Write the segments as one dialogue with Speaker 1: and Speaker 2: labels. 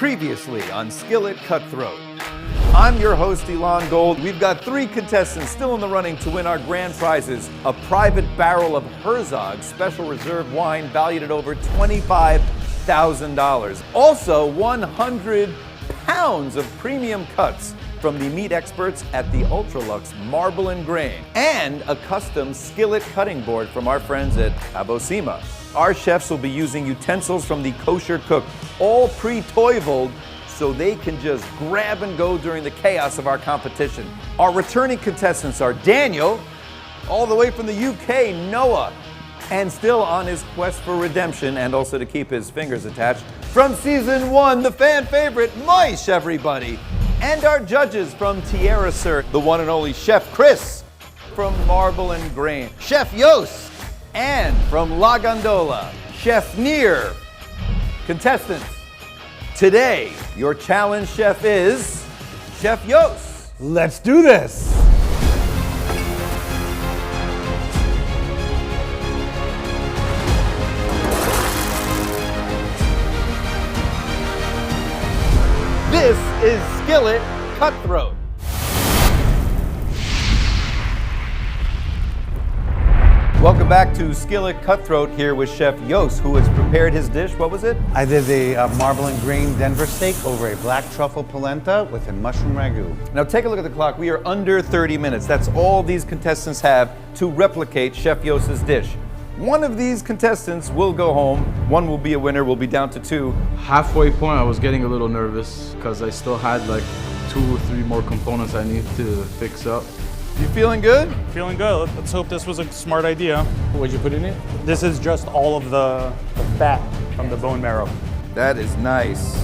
Speaker 1: Previously on Skillet Cutthroat. I'm your host, Elon Gold. We've got 3 contestants still in the running to win our grand prizes. A private barrel of Herzog Special Reserve wine valued at over $25,000. Also, 100 pounds of premium cuts from the meat experts at the Ultralux Marble and Grain, and a custom skillet cutting board from our friends at Abosima. Our chefs will be using utensils from the Kosher Cook, all pre-toiveled, so they can just grab and go during the chaos of our competition. Our returning contestants are Daniel, all the way from the UK, Noah, and still on his quest for redemption and also to keep his fingers attached, from season 1, the fan favorite, Mice, everybody. And our judges from Tierra Sir, the one and only Chef Chris, from Marble and Grain, Chef Yost, and from La Gondola, Chef Neer. Contestants, today, your challenge chef is Chef Yost.
Speaker 2: Let's do this.
Speaker 1: This is Skillet Cutthroat. Welcome back to Skillet Cutthroat here with Chef Yost, who has prepared his dish. What was it?
Speaker 2: I did the Marble and Grain Denver steak over a black truffle polenta with a mushroom ragu.
Speaker 1: Now take a look at the clock. We are under 30 minutes. That's all these contestants have to replicate Chef Yost's dish. One of these contestants will go home. One will be a winner. We'll be down to 2.
Speaker 3: Halfway point, I was getting a little nervous because I still had like 2 or 3 more components I need to fix up.
Speaker 1: You feeling good?
Speaker 4: Feeling good. Let's hope this was a smart idea.
Speaker 5: What'd you put in it?
Speaker 4: This is just all of the fat from the bone marrow.
Speaker 1: That is nice.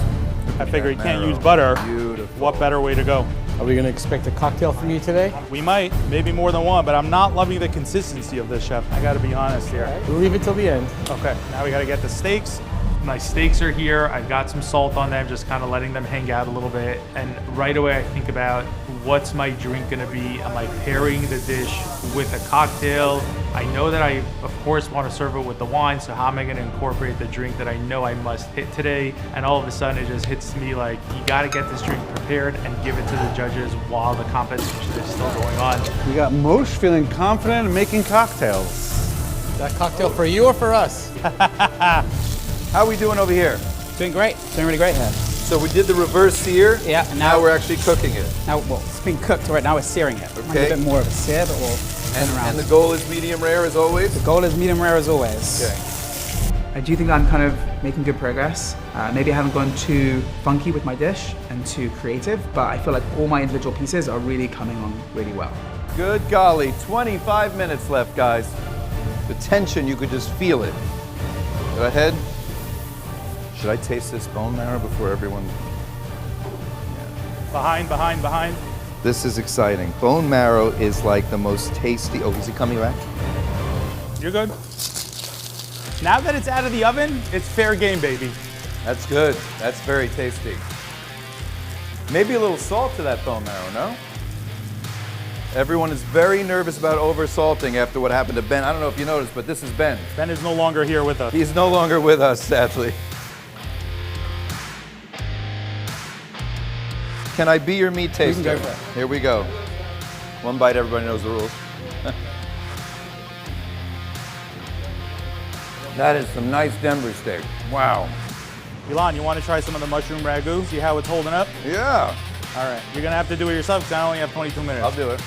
Speaker 4: I figure you can't
Speaker 1: marrow.
Speaker 4: use butter.
Speaker 1: Beautiful.
Speaker 4: What better way to go?
Speaker 5: Are we gonna expect a cocktail from you today?
Speaker 4: We might, maybe more than one, but I'm not loving the consistency of this, Chef. I gotta be honest here.
Speaker 5: We'll leave it till the end.
Speaker 4: Okay, now we gotta get the steaks. My steaks are here. I've got some salt on them, just kind of letting them hang out a little bit. And right away I think about, what's my drink gonna be? Am I pairing the dish with a cocktail? I know that I, of course, want to serve it with the wine, so how am I gonna incorporate the drink that I know I must hit today? And all of a sudden it just hits me like, you gotta get this drink prepared and give it to the judges while the competition is still going on.
Speaker 2: We got Moshe feeling confident in making cocktails.
Speaker 5: Is that cocktail for you or for us?
Speaker 1: How are we doing over here?
Speaker 6: Doing great. Doing really great here.
Speaker 1: So we did the reverse sear.
Speaker 6: Yeah, and
Speaker 1: Now we're actually cooking it.
Speaker 6: Now, well, it's been cooked right now. We're searing it. Might be
Speaker 1: Okay.
Speaker 6: a bit more of a sear, but we'll turn around.
Speaker 1: And the goal is medium rare as always?
Speaker 6: The goal is medium rare as always.
Speaker 1: Okay.
Speaker 7: I do think I'm kind of making good progress. Maybe I haven't gone too funky with my dish and too creative, but I feel like all my individual pieces are really coming on really well.
Speaker 1: Good golly, 25 minutes left, guys. The tension, you could just feel it. Go ahead. Should I taste this bone marrow before everyone?
Speaker 4: Behind.
Speaker 1: This is exciting. Bone marrow is like the most tasty. Oh, is he coming back?
Speaker 4: You're good. Now that it's out of the oven, it's fair game, baby.
Speaker 1: That's good. That's very tasty. Maybe a little salt to that bone marrow, no? Everyone is very nervous about over-salting after what happened to Ben. I don't know if you noticed, but this is Ben.
Speaker 4: Ben is no longer here with us.
Speaker 1: He's no longer with us, sadly. Can I be your meat taster?
Speaker 6: go for it.
Speaker 1: Here we go. One bite, everybody knows the rules. That is some nice Denver steak. Wow.
Speaker 4: Elon, you want to try some of the mushroom ragu? See how it's holding up?
Speaker 1: Yeah.
Speaker 4: All right, you're gonna have to do it yourself because I only have 22 minutes.
Speaker 1: I'll do it.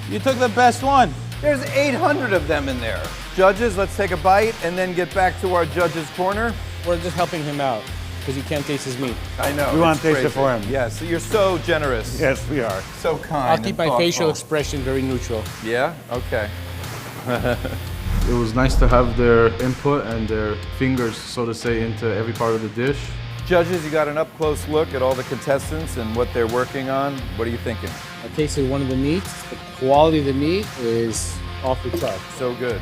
Speaker 4: You took the best one.
Speaker 1: There's 800 of them in there. Judges, let's take a bite and then get back to our judges' corner.
Speaker 5: We're just helping him out because you can't taste his meat.
Speaker 1: I know.
Speaker 2: We want
Speaker 1: it's
Speaker 2: to taste it
Speaker 1: crazy.
Speaker 2: for him.
Speaker 1: Yes, you're so generous.
Speaker 2: Yes, we are.
Speaker 1: So kind.
Speaker 5: I'll keep
Speaker 1: and
Speaker 5: my facial
Speaker 1: thoughtful.
Speaker 5: expression very neutral.
Speaker 1: Yeah? Okay.
Speaker 3: It was nice to have their input and their fingers, so to say, into every part of the dish.
Speaker 1: Judges, you got an up-close look at all the contestants and what they're working on. What are you thinking?
Speaker 5: I tasted one of the meats. The quality of the meat is off the chart.
Speaker 1: So good.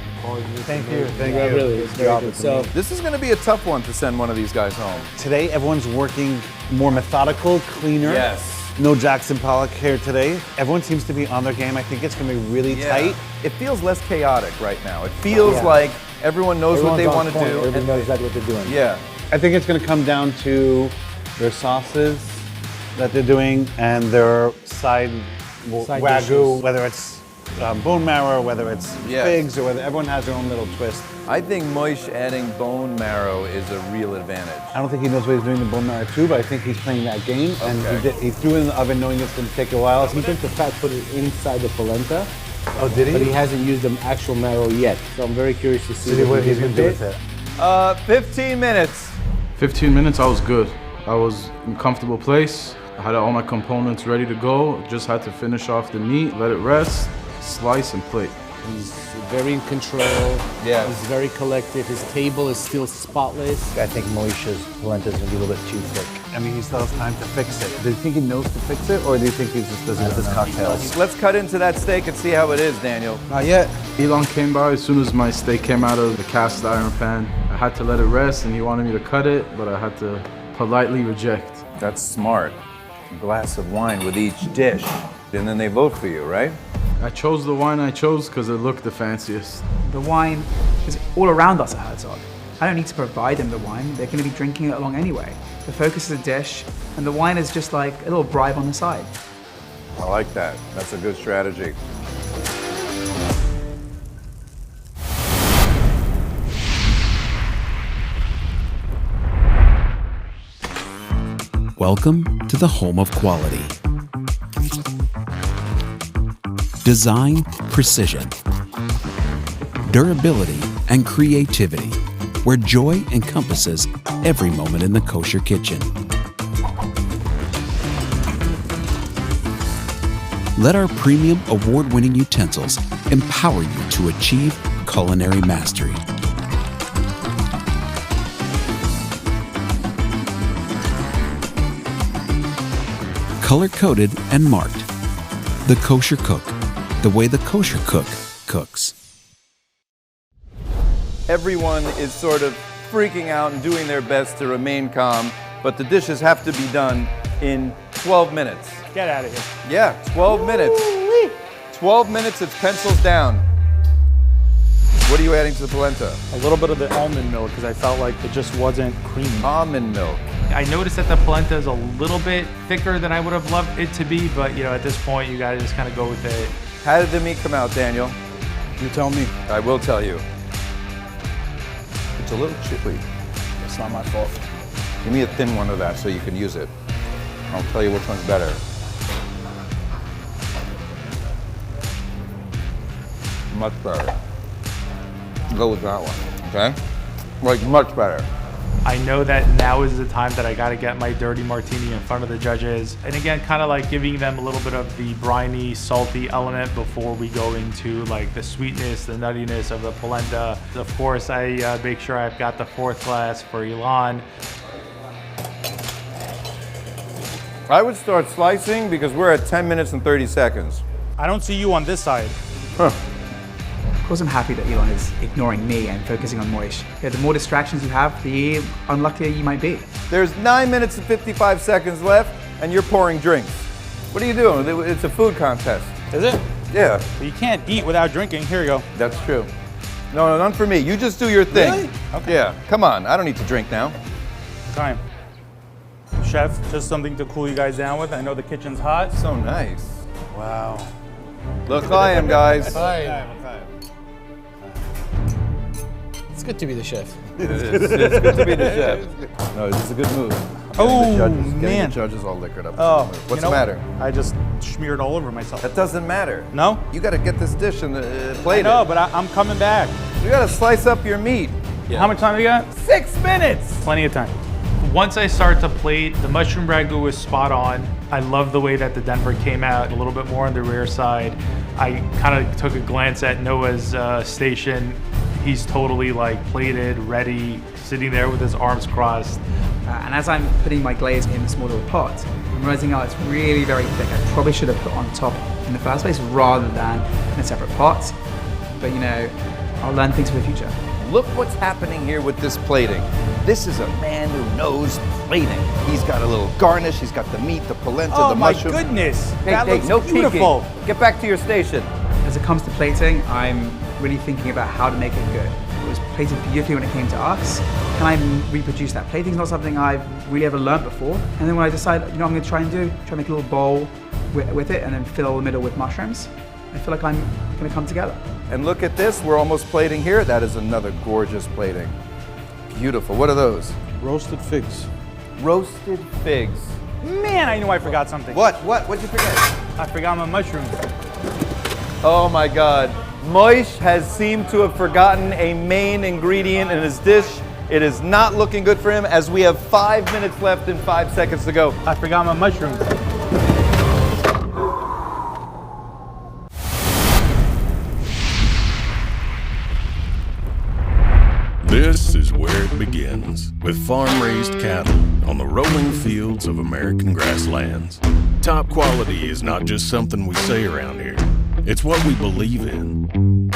Speaker 2: Thank you. Thank
Speaker 5: Yeah,
Speaker 2: you.
Speaker 5: really, it's very good. So
Speaker 1: This is going to be a tough one to send one of these guys home.
Speaker 2: Today, everyone's working more methodical, cleaner.
Speaker 1: Yes.
Speaker 2: No Jackson Pollock here today. Everyone seems to be on their game. I think it's going to be really tight.
Speaker 1: It feels less chaotic right now. It feels like everyone knows what they want to do.
Speaker 5: Everybody knows exactly what they're doing.
Speaker 1: Yeah.
Speaker 2: I think it's going to come down to their sauces that they're doing and their side wagyu,
Speaker 5: dishes.
Speaker 2: whether it's bone marrow, whether it's
Speaker 1: Yes.
Speaker 2: figs, or whether everyone has their own little twist.
Speaker 1: I think Moish adding bone marrow is a real advantage.
Speaker 2: I don't think he knows what he's doing in bone marrow too, but I think he's playing that game. And
Speaker 1: Okay.
Speaker 2: he threw it in the oven knowing it's going to take a while.
Speaker 5: He took the fat, put it inside the polenta,
Speaker 2: Oh, did
Speaker 5: but he hasn't used the actual marrow yet. So I'm very curious to see
Speaker 2: what he's going to do with it.
Speaker 1: 15 minutes.
Speaker 3: 15 minutes, I was good. I was in a comfortable place. I had all my components ready to go. Just had to finish off the meat, let it rest, slice and plate.
Speaker 5: He's very in control.
Speaker 1: Yes.
Speaker 5: He's very collected. His table is still spotless.
Speaker 2: I think Moisha's polenta is going to be a little bit too thick. I mean, he still has time to fix it. Do you think he knows to fix it, or do you think he just does it with his cocktails?
Speaker 1: Let's cut into that steak and see how it is, Daniel.
Speaker 3: Not yet. Elon came by as soon as my steak came out of the cast iron pan. I had to let it rest and he wanted me to cut it, but I had to politely reject.
Speaker 1: That's smart. A glass of wine with each dish. And then they vote for you, right?
Speaker 3: I chose the wine I chose because it looked the fanciest.
Speaker 7: The wine is all around us at Herzog. I don't need to provide them the wine. They're going to be drinking it along anyway. The focus is the dish, and the wine is just like a little bribe on the side.
Speaker 1: I like that. That's a good strategy.
Speaker 8: Welcome to the home of quality. Design, precision, durability, and creativity, where joy encompasses every moment in the kosher kitchen. Let our premium award-winning utensils empower you to achieve culinary mastery. Color-coded and marked. The Kosher Cook, the way the kosher cook cooks.
Speaker 1: Everyone is sort of freaking out and doing their best to remain calm, but the dishes have to be done in 12 minutes.
Speaker 4: Get out of here.
Speaker 1: Yeah, 12 minutes. 12 minutes, it's pencils down. What are you adding to the polenta?
Speaker 9: A little bit of the almond milk because I felt like it just wasn't creamy.
Speaker 1: Almond milk.
Speaker 4: I noticed that the polenta is a little bit thicker than I would have loved it to be, but at this point, you gotta just kind of go with it.
Speaker 1: How did the meat come out, Daniel?
Speaker 2: You tell me.
Speaker 1: I will tell you. It's a little chili.
Speaker 9: It's not my fault.
Speaker 1: Give me a thin one of that so you can use it. I'll tell you which one's better. Much better. Go with that one, okay? Like, much better.
Speaker 4: I know that now is the time that I gotta get my dirty martini in front of the judges. And again, kind of like giving them a little bit of the briny, salty element before we go into like the sweetness, the nuttiness of the polenta. Of course, I make sure I've got the fourth glass for Elon.
Speaker 1: I would start slicing because we're at 10 minutes and 30 seconds.
Speaker 9: I don't see you on this side.
Speaker 7: Of course, I'm happy that Elon is ignoring me and focusing on Moish. The more distractions you have, the unluckier you might be.
Speaker 1: There's 9 minutes and 55 seconds left, and you're pouring drinks. What are you doing? It's a food contest.
Speaker 9: Is it?
Speaker 1: Yeah,
Speaker 9: But you can't eat without drinking. Here you go.
Speaker 1: that's true. No, none for me. You just do your thing.
Speaker 9: Really? Okay.
Speaker 1: Yeah, come on. I don't need to drink now.
Speaker 9: Time. Chef, just something to cool you guys down with. I know the kitchen's hot.
Speaker 1: So nice.
Speaker 9: Wow.
Speaker 1: L'chaim, guys.
Speaker 5: It's good to be the chef.
Speaker 1: It's good to be the chef. No, this is a good move.
Speaker 9: Oh,
Speaker 1: Getting
Speaker 9: man.
Speaker 1: the judges all liquored up.
Speaker 9: Oh,
Speaker 1: What's
Speaker 9: you
Speaker 1: the
Speaker 9: know,
Speaker 1: matter?
Speaker 9: I just smeared all over myself.
Speaker 1: That doesn't matter.
Speaker 9: No?
Speaker 1: You got to get this dish and plate
Speaker 9: No,
Speaker 1: it.
Speaker 9: but I'm coming back.
Speaker 1: You got to slice up your meat.
Speaker 9: How much time do you got?
Speaker 1: 6 minutes.
Speaker 9: Plenty of time.
Speaker 4: Once I start to plate, the mushroom ragu is spot on. I love the way that the Denver came out a little bit more on the rear side. I kind of took a glance at Noah's station. He's totally like plated, ready, sitting there with his arms crossed.
Speaker 7: And as I'm putting my glaze in the small little pot, I'm realizing, it's really very thick. I probably should have put on top in the first place rather than in a separate pot. But I'll learn things for the future.
Speaker 1: Look what's happening here with this plating. This is a man who knows plating. He's got a little garnish. He's got the meat, the polenta,
Speaker 9: Oh
Speaker 1: the
Speaker 9: my
Speaker 1: mushroom.
Speaker 9: goodness. That looks
Speaker 1: no
Speaker 9: beautiful.
Speaker 1: peeking. Get back to your station.
Speaker 7: As it comes to plating, I'm really thinking about how to make it good. It was plated beautifully when it came to us. Can I reproduce that plating? Is not something I've really ever learned before. And then when I decided, I'm going to try and make a little bowl with it and then fill the middle with mushrooms, I feel like I'm going to come together.
Speaker 1: And look at this, we're almost plating here. That is another gorgeous plating. Beautiful. What are those?
Speaker 3: Roasted figs.
Speaker 1: Roasted figs.
Speaker 9: Man, I knew I forgot something.
Speaker 1: What'd you forget?
Speaker 9: I forgot my mushrooms.
Speaker 1: Oh my God. Moish has seemed to have forgotten a main ingredient in his dish. It is not looking good for him as we have 5 minutes left and 5 seconds to go.
Speaker 9: I forgot my mushrooms.
Speaker 10: This is where it begins, with farm-raised cattle on the rolling fields of American grasslands. Top quality is not just something we say around here. It's what we believe in.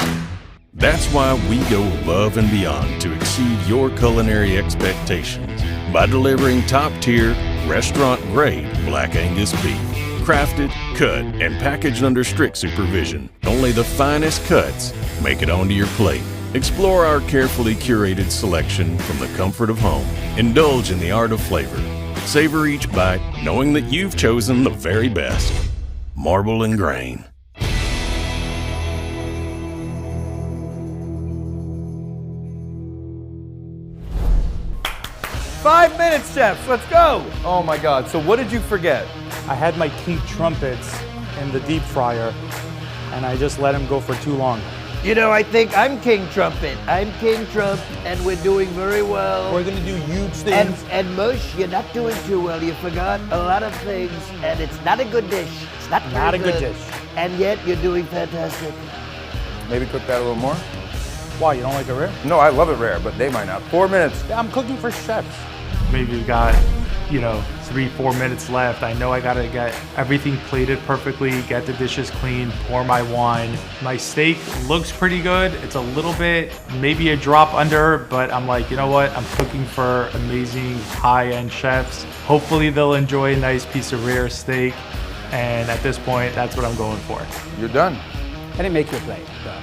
Speaker 10: That's why we go above and beyond to exceed your culinary expectations by delivering top-tier, restaurant-grade Black Angus beef. Crafted, cut, and packaged under strict supervision. Only the finest cuts make it onto your plate. Explore our carefully curated selection from the comfort of home. Indulge in the art of flavor. Savor each bite, knowing that you've chosen the very best. Marble and Grain.
Speaker 1: Five minutes, chefs, let's go. Oh my God, so what did you forget?
Speaker 9: I had my king trumpets in the deep fryer, and I just let them go for too long.
Speaker 11: You know, I think I'm King Trumpet. I'm King Trump, and we're doing very well.
Speaker 9: We're gonna do huge things.
Speaker 11: And Mush, you're not doing too well. You forgot a lot of things, and it's not a good dish. It's not
Speaker 9: Not a
Speaker 11: very
Speaker 9: good dish.
Speaker 11: And yet, you're doing fantastic.
Speaker 1: Maybe cook that a little more?
Speaker 9: Why, you don't like it rare?
Speaker 1: No, I love it rare, but they might not. 4 minutes.
Speaker 9: Yeah, I'm cooking for chefs.
Speaker 4: Maybe we've got, 3-4 minutes left. I know I gotta get everything plated perfectly, get the dishes clean, pour my wine. My steak looks pretty good. It's a little bit, maybe a drop under, but I'm like, you know what? I'm cooking for amazing high-end chefs. Hopefully they'll enjoy a nice piece of rare steak. And at this point, that's what I'm going for.
Speaker 1: You're done.
Speaker 6: I didn't make you a plate, though.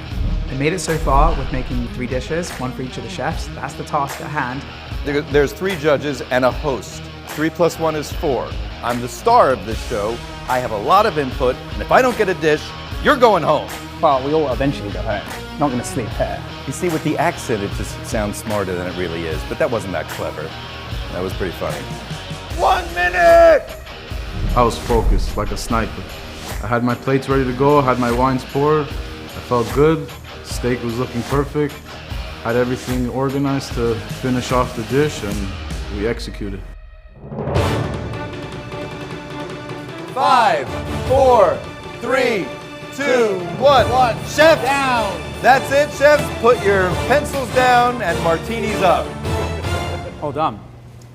Speaker 7: I made it so far with making 3 dishes, one for each of the chefs. That's the task at hand.
Speaker 1: There's 3 judges and a host. 3 + 1 is 4. I'm the star of this show. I have a lot of input, and if I don't get a dish, you're going home.
Speaker 6: Well, we all eventually go home. Not going to sleep here.
Speaker 1: You see, with the accent, it just sounds smarter than it really is, but that wasn't that clever. That was pretty funny. 1 minute!
Speaker 3: I was focused like a sniper. I had my plates ready to go, had my wines poured. I felt good. Steak was looking perfect. Had everything organized to finish off the dish, and we executed.
Speaker 1: 5, 4, 3, 2, 1. Chef down. That's it, chefs. Put your pencils down and martinis up.
Speaker 6: Hold on.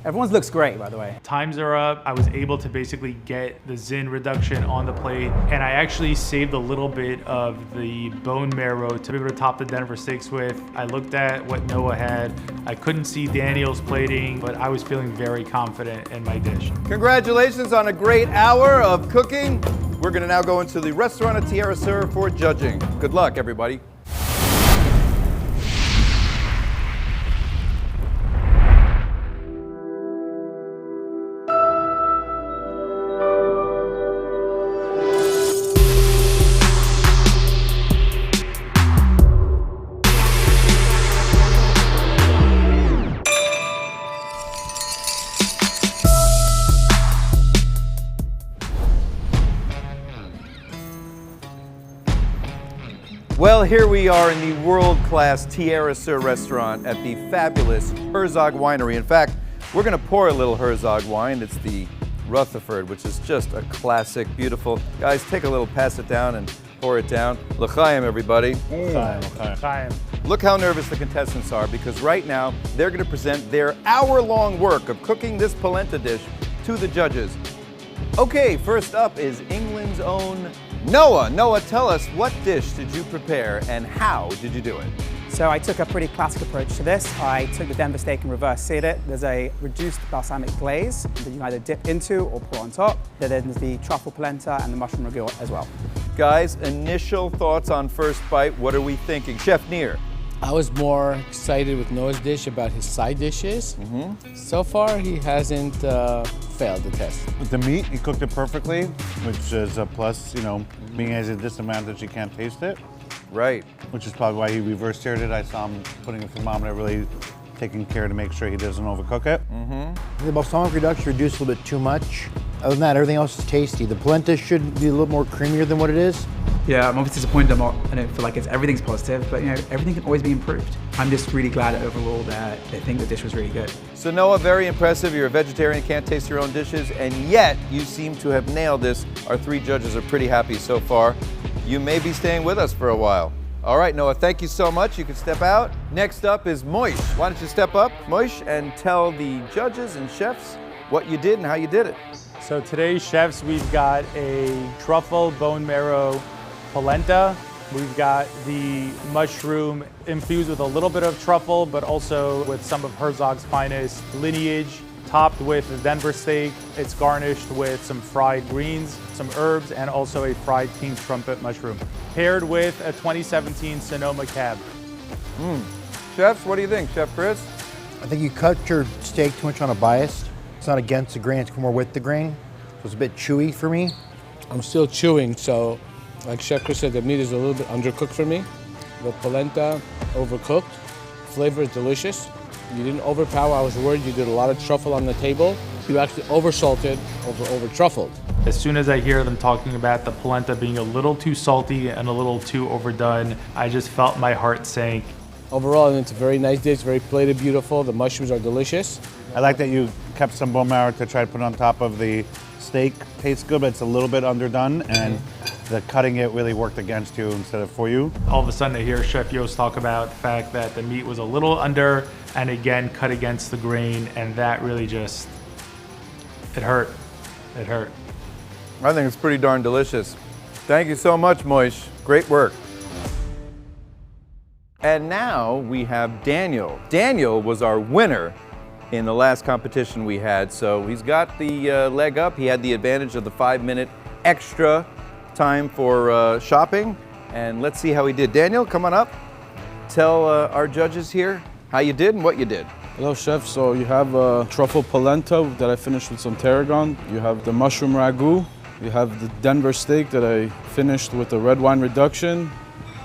Speaker 6: Everyone's looks great, by the way.
Speaker 4: Times are up. I was able to basically get the Zin reduction on the plate, and I actually saved a little bit of the bone marrow to be able to top the Denver steaks with. I looked at what Noah had. I couldn't see Daniel's plating, but I was feeling very confident in my dish.
Speaker 1: Congratulations on a great hour of cooking. We're gonna now go into the restaurant at Tierra Sur for judging. Good luck, everybody. Well, here we are in the world-class Tierra Sur restaurant at the fabulous Herzog Winery. In fact, we're gonna pour a little Herzog wine. It's the Rutherford, which is just a classic, beautiful. Guys, take a little, pass it down and pour it down. L'chaim, everybody.
Speaker 9: Time.
Speaker 1: Look how nervous the contestants are, because right now they're gonna present their hour-long work of cooking this polenta dish to the judges. Okay, first up is England's own Noah. Noah, tell us, what dish did you prepare and how did you do it?
Speaker 6: So I took a pretty classic approach to this. I took the Denver steak and reverse seared it. There's a reduced balsamic glaze that you can either dip into or pour on top. Then there's the truffle polenta and the mushroom ragu as well.
Speaker 1: Guys, initial thoughts on first bite. What are we thinking? Chef Neer.
Speaker 5: I was more excited with Noah's dish about his side dishes. So far, he hasn't failed the test.
Speaker 2: With the meat, he cooked it perfectly, which is a plus, you know, being at a disadvantage, you can't taste it.
Speaker 1: Right.
Speaker 2: Which is probably why he reverse seared it. I saw him putting a thermometer, really taking care to make sure he doesn't overcook it.
Speaker 12: The balsamic reduction reduced a little bit too much. Other than that, everything else is tasty. The polenta should be a little more creamier than what it is.
Speaker 7: Yeah, I'm obviously disappointed. I don't feel like everything's positive, but you know, everything can always be improved. I'm just really glad overall that they think the dish was really good.
Speaker 1: So Noah, very impressive. You're a vegetarian, can't taste your own dishes, and yet you seem to have nailed this. Our 3 judges are pretty happy so far. You may be staying with us for a while. All right, Noah, thank you so much. You can step out. Next up is Moish. Why don't you step up, Moish, and tell the judges and chefs what you did and how you did it.
Speaker 9: So today, chefs, we've got a truffle bone marrow polenta. We've got the mushroom infused with a little bit of truffle, but also with some of Herzog's finest lineage, topped with the Denver steak. It's garnished with some fried greens, some herbs, and also a fried king trumpet mushroom, paired with a 2017 Sonoma cab.
Speaker 1: Chefs, what do you think? Chef Chris?
Speaker 12: I think you cut your steak too much on a bias. It's not against the grain, it's more with the grain. So it's a bit chewy for me.
Speaker 5: I'm still chewing, so like Chef Chris said, the meat is a little bit undercooked for me. The polenta, overcooked. Flavor is delicious. You didn't overpower. I was worried you did a lot of truffle on the table. You actually oversalted, over-truffled.
Speaker 4: As soon as I hear them talking about the polenta being a little too salty and a little too overdone, I just felt my heart sink.
Speaker 5: Overall, it's a very nice dish, very plated, beautiful. The mushrooms are delicious.
Speaker 2: I like that you kept some bone marrow to try to put on top of the steak. Tastes good, but it's a little bit underdone, and the cutting it really worked against you instead of for you.
Speaker 4: All of a sudden I hear Chef Yost talk about the fact that the meat was a little under and again cut against the grain, and that really just, it hurt. It hurt.
Speaker 1: I think it's pretty darn delicious. Thank you so much, Moish. Great work. And now we have Daniel. Daniel was our winner in the last competition we had, so he's got the leg up. He had the advantage of the 5-minute extra time for shopping, and let's see how he did. Daniel, come on up. Tell our judges here how you did and what you did.
Speaker 3: Hello, chef. So you have truffle polenta that I finished with some tarragon. You have the mushroom ragu. You have the Denver steak that I finished with the red wine reduction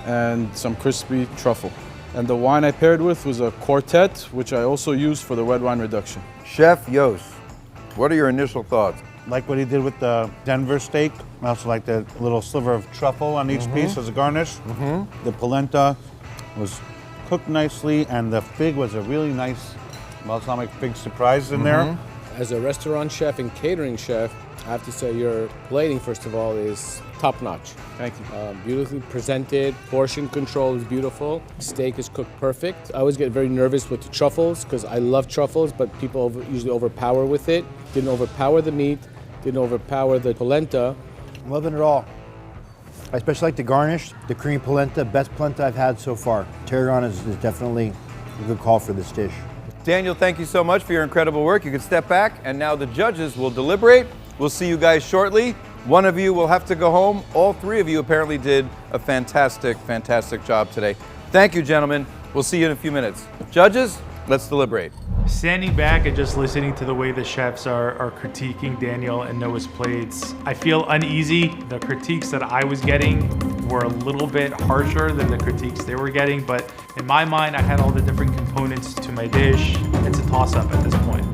Speaker 3: and some crispy truffle. And the wine I paired with was a quartet, which I also used for the red wine reduction.
Speaker 1: Chef Yost, what are your initial thoughts?
Speaker 2: Like what he did with the Denver steak. I also like the little sliver of truffle on each piece as a garnish. The polenta was cooked nicely, and the fig was a really nice balsamic fig surprise in there.
Speaker 5: As a restaurant chef and catering chef, I have to say your plating, first of all, is top-notch.
Speaker 3: Thank you.
Speaker 5: Beautifully presented, portion control is beautiful, steak is cooked perfect. I always get very nervous with the truffles because I love truffles, but people usually overpower with it. Didn't overpower the meat, didn't overpower the polenta.
Speaker 12: I'm loving it all. I especially like the garnish, the cream polenta, best polenta I've had so far. Tarragon is definitely a good call for this dish.
Speaker 1: Daniel, thank you so much for your incredible work. You can step back, and now the judges will deliberate. We'll see you guys shortly. One of you will have to go home. All 3 of you apparently did a fantastic, fantastic job today. Thank you, gentlemen. We'll see you in a few minutes. Judges, let's deliberate.
Speaker 4: Standing back and just listening to the way the chefs are critiquing Daniel and Noah's plates, I feel uneasy. The critiques that I was getting were a little bit harsher than the critiques they were getting, but in my mind, I had all the different components to my dish. It's a toss-up at this point.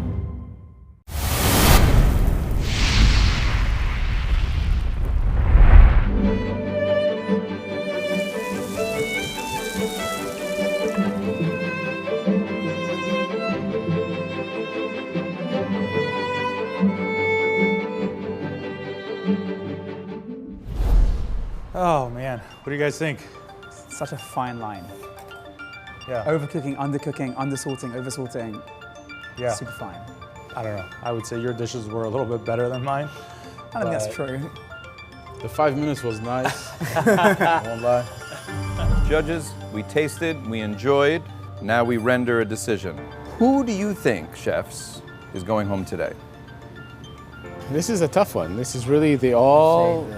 Speaker 9: Oh man, what do you guys think?
Speaker 6: Such a fine line.
Speaker 9: Yeah.
Speaker 6: Overcooking, undercooking, undersalting, oversalting.
Speaker 9: Yeah.
Speaker 6: Super fine.
Speaker 9: I don't know. I would say your dishes were a little bit better than mine.
Speaker 6: I think that's true.
Speaker 3: The 5 minutes was nice. I won't lie.
Speaker 1: Judges, we tasted, we enjoyed. Now we render a decision. Who do you think, chefs, is going home today?
Speaker 5: This is a tough one. This is really, they all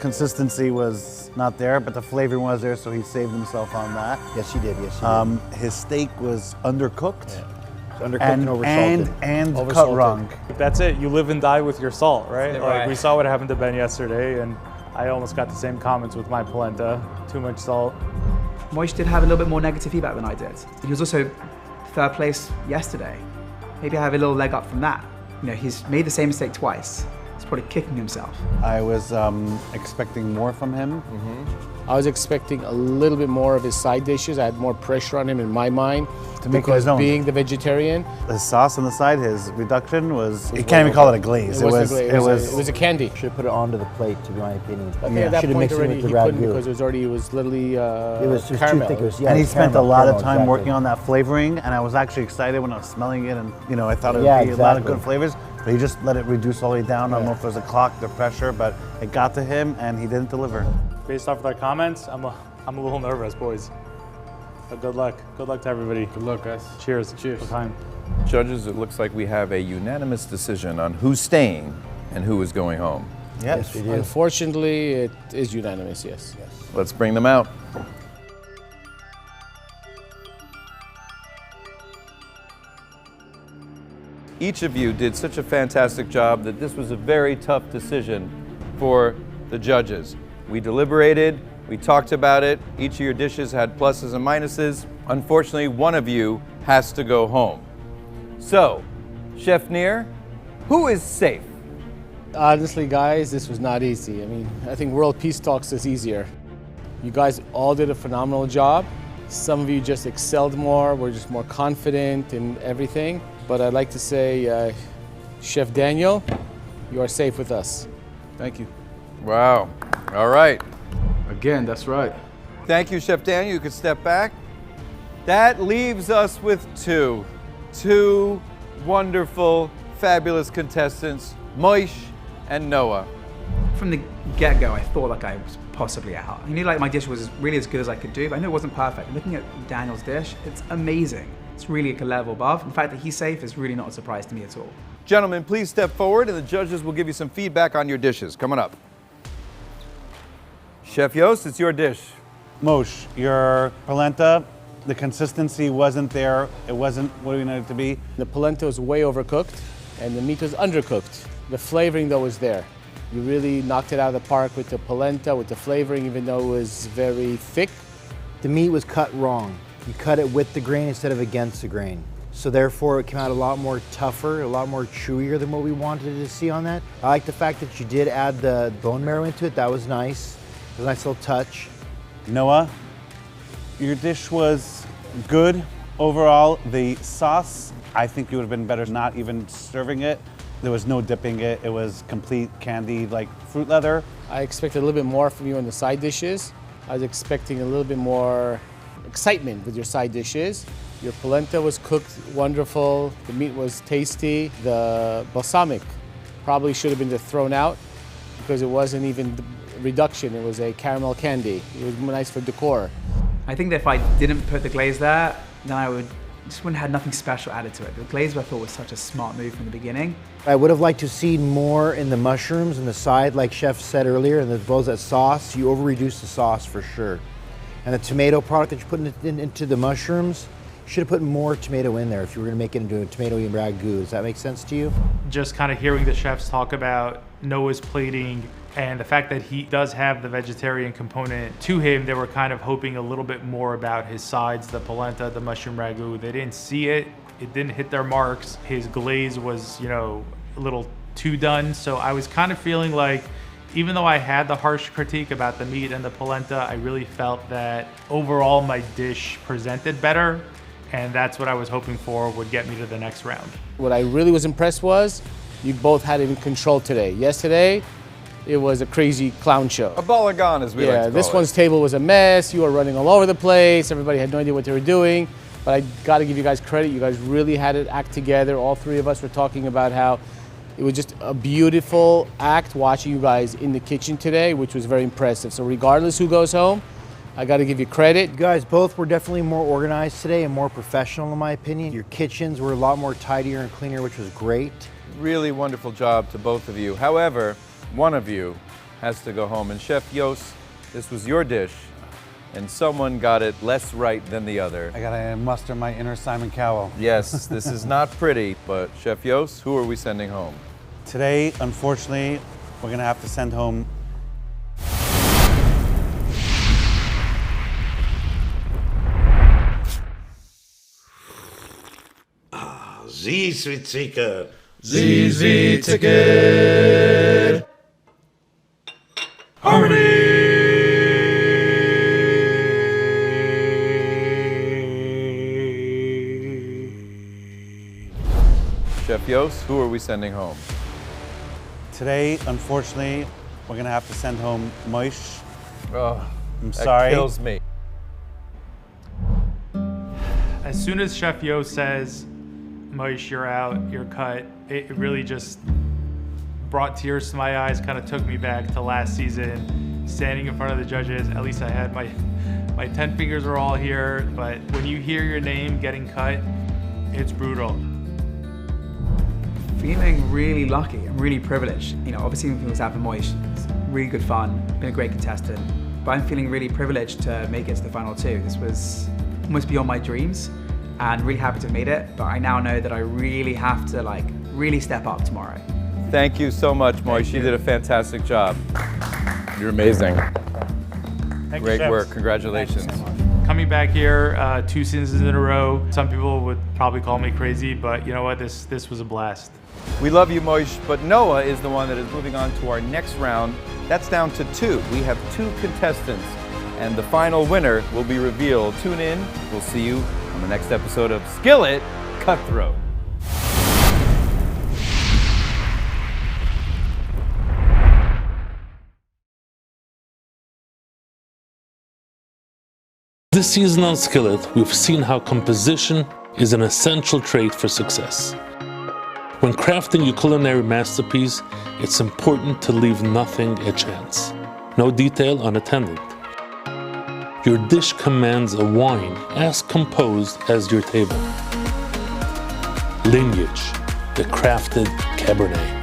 Speaker 2: consistency was not there, but the flavoring was there, so he saved himself on that.
Speaker 12: Yes, he did. Yes, he did.
Speaker 2: His steak was undercooked.
Speaker 12: It's undercooked and oversalted.
Speaker 2: And cut
Speaker 5: Oversalted.
Speaker 2: wrong.
Speaker 9: That's it. You live and die with your salt, right?
Speaker 7: Right.
Speaker 9: Like we saw what happened to Ben yesterday, and I almost got the same comments with my polenta. Too much salt.
Speaker 7: Moish did have a little bit more negative feedback than I did. He was also third place yesterday. Maybe I have a little leg up from that. You know, he's made the same mistake twice. He's probably kicking himself.
Speaker 2: I was expecting more from him.
Speaker 5: I was expecting a little bit more of his side dishes. I had more pressure on him in my mind
Speaker 2: To make it
Speaker 5: because
Speaker 2: his own.
Speaker 5: being the vegetarian,
Speaker 2: His sauce on the side, his reduction was, you can't even call it a glaze.
Speaker 5: it was a candy.
Speaker 12: Should have put it onto the plate, to my opinion.
Speaker 5: I think at that
Speaker 12: Should have
Speaker 5: point
Speaker 12: mixed it
Speaker 5: already
Speaker 12: with
Speaker 5: he
Speaker 12: the
Speaker 5: couldn't
Speaker 12: ragu.
Speaker 5: because it was literally
Speaker 12: It was too
Speaker 5: caramel.
Speaker 12: thick. It was,
Speaker 2: and he spent a lot of time
Speaker 12: caramel,
Speaker 2: working
Speaker 12: exactly.
Speaker 2: on that flavoring, and I was actually excited when I was smelling it, and I thought it would
Speaker 12: Yeah,
Speaker 2: be a lot of
Speaker 12: exactly.
Speaker 2: good flavors. But he just let it reduce all the way down. I don't know if it was the clock, the pressure, but it got to him, and he didn't deliver.
Speaker 9: Based off of their comments, I'm a little nervous, boys. But good luck. Good luck to everybody.
Speaker 5: Good luck, guys.
Speaker 9: Cheers. Cheers. Time.
Speaker 1: Judges, it looks like we have a unanimous decision on who's staying and who is going home.
Speaker 12: Yes, we do.
Speaker 5: Unfortunately, it is unanimous, yes.
Speaker 1: Let's bring them out. Each of you did such a fantastic job that this was a very tough decision for the judges. We deliberated, we talked about it. Each of your dishes had pluses and minuses. Unfortunately, one of you has to go home. So, Chef Neer, who is safe?
Speaker 5: Honestly, guys, this was not easy. I mean, I think World Peace Talks is easier. You guys all did a phenomenal job. Some of you just excelled more, were just more confident in everything. But I'd like to say, Chef Daniel, you are safe with us.
Speaker 2: Thank you.
Speaker 1: Wow. All right.
Speaker 3: Again, that's right.
Speaker 1: Thank you, Chef Daniel. You can step back. That leaves us with two wonderful, fabulous contestants, Moish and Noah.
Speaker 7: From the get-go, I thought like I was possibly out. I knew like my dish was really as good as I could do, but I knew it wasn't perfect. Looking at Daniel's dish, it's amazing. It's really like a level above. The fact that he's safe is really not a surprise to me at all.
Speaker 1: Gentlemen, please step forward and the judges will give you some feedback on your dishes. Coming up. Chef Yost, it's your dish.
Speaker 2: Mosh, your polenta, the consistency wasn't there. It wasn't what we needed it to be.
Speaker 5: The polenta was way overcooked and the meat was undercooked. The flavoring though was there. You really knocked it out of the park with the polenta, with the flavoring, even though it was very thick.
Speaker 12: The meat was cut wrong. You cut it with the grain instead of against the grain. So therefore it came out a lot more tougher, a lot more chewier than what we wanted to see on that. I like the fact that you did add the bone marrow into it. That was nice. It was a nice little touch.
Speaker 2: Noah, your dish was good overall. The sauce, I think you would have been better not even serving it. There was no dipping it. It was complete candy, like fruit leather.
Speaker 5: I expected a little bit more from you on the side dishes. I was expecting a little bit more excitement with your side dishes. Your polenta was cooked wonderful. The meat was tasty. The balsamic probably should have been thrown out because it wasn't even the reduction. It was a caramel candy. It was nice for decor.
Speaker 7: I think that if I didn't put the glaze there, then I just wouldn't have had nothing special added to it. The glaze I thought was such a smart move from the beginning.
Speaker 12: I would have liked to see more in the mushrooms and the side, like Chef said earlier, and as well as that sauce. You over-reduced the sauce for sure. And the tomato product that you put into the mushrooms, you should have put more tomato in there if you were going to make it into a tomato and ragu. Does that make sense to you?
Speaker 4: Just kind of hearing the chefs talk about Noah's plating and the fact that he does have the vegetarian component to him, they were kind of hoping a little bit more about his sides, the polenta, the mushroom ragu. They didn't see it. It didn't hit their marks. His glaze was, a little too done. So I was kind of feeling like, even though I had the harsh critique about the meat and the polenta, I really felt that overall my dish presented better. And that's what I was hoping for would get me to the next round.
Speaker 5: What I really was impressed was you both had it in control today. Yesterday, it was a crazy clown show.
Speaker 1: A balagan, as we like to call
Speaker 5: this
Speaker 1: it.
Speaker 5: one's table was a mess. You were running all over the place. Everybody had no idea what they were doing. But I got to give you guys credit. You guys really had it act together. All three of us were talking about how it was just a beautiful act watching you guys in the kitchen today, which was very impressive. So regardless who goes home, I got to give you credit.
Speaker 12: You guys both were definitely more organized today and more professional in my opinion. Your kitchens were a lot more tidier and cleaner, which was great.
Speaker 1: Really wonderful job to both of you. However, one of you has to go home. And Chef Yost, this was your dish, and someone got it less right than the other.
Speaker 2: I gotta muster my inner Simon Cowell.
Speaker 1: Yes, this is not pretty, but Chef Yost, who are we sending home?
Speaker 2: Today, unfortunately, we're gonna have to send home
Speaker 13: Sweet Seeker.
Speaker 10: Sweet Seeker.
Speaker 1: Chef Yost, who are we sending home?
Speaker 2: Today, unfortunately, we're gonna have to send home Moish.
Speaker 1: Oh,
Speaker 2: I'm
Speaker 1: that
Speaker 2: sorry.
Speaker 1: kills me.
Speaker 4: As soon as Chef Yost says, Moish, you're out, you're cut, it really just brought tears to my eyes, kind of took me back to last season, standing in front of the judges. At least I had my 10 fingers are all here, but when you hear your name getting cut, it's brutal.
Speaker 7: Feeling really lucky and really privileged. You know, obviously when things happen, Moish, it's really good fun, been a great contestant, but I'm feeling really privileged to make it to the final two. This was almost beyond my dreams and really happy to have made it, but I now know that I really have to really step up tomorrow.
Speaker 1: Thank you so much, Moish. You did a fantastic job. You're amazing. Great work, congratulations.
Speaker 4: Coming back here 2 seasons in a row, some people would probably call me crazy, but you know what, this was a blast.
Speaker 1: We love you, Moish, but Noah is the one that is moving on to our next round. That's down to 2. We have 2 contestants, and the final winner will be revealed. Tune in. We'll see you on the next episode of Skillet Cutthroat.
Speaker 14: This season on Skillet, we've seen how composition is an essential trait for success. When crafting your culinary masterpiece, it's important to leave nothing a chance. No detail unattended. Your dish commands a wine as composed as your table. Lineage, the crafted Cabernet.